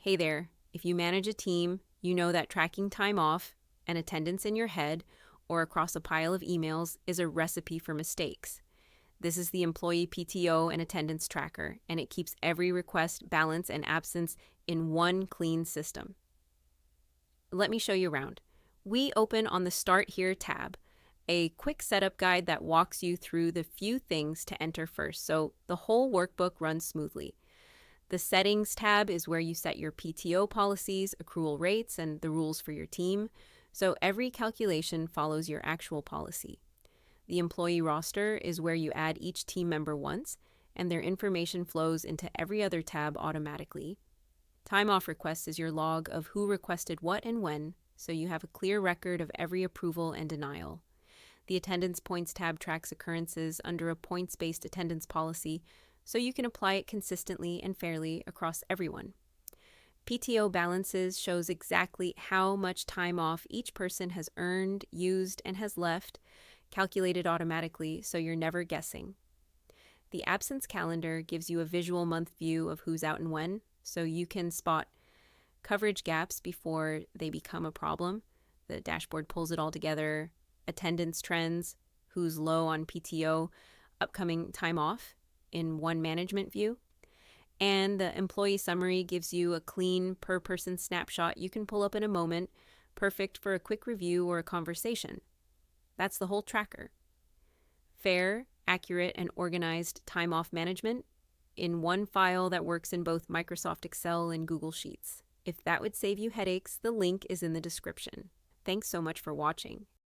Hey there, if you manage a team, you know that tracking time off and attendance in your head or across a pile of emails is a recipe for mistakes. This is the employee PTO and attendance tracker, and it keeps every request, balance, and absence in one clean system. Let me show you around. We open on the Start Here tab, a quick setup guide that walks you through the few things to enter first, so the whole workbook runs smoothly. The Settings tab is where you set your PTO policies, accrual rates, and the rules for your team, so every calculation follows your actual policy. The Employee Roster is where you add each team member once, and their information flows into every other tab automatically. Time Off Requests is your log of who requested what and when, so you have a clear record of every approval and denial. The Attendance Points tab tracks occurrences under a points-based attendance policy, so you can apply it consistently and fairly across everyone. PTO Balances shows exactly how much time off each person has earned, used, and has left, calculated automatically, so you're never guessing. The Absence Calendar gives you a visual month view of who's out and when, so you can spot coverage gaps before they become a problem. The dashboard pulls it all together. Attendance trends, who's low on PTO, upcoming time off in one management view. And the employee summary gives you a clean per-person snapshot you can pull up in a moment, perfect for a quick review or a conversation. That's the whole tracker. Fair, accurate, and organized time off management in one file that works in both Microsoft Excel and Google Sheets. If that would save you headaches, the link is in the description. Thanks so much for watching.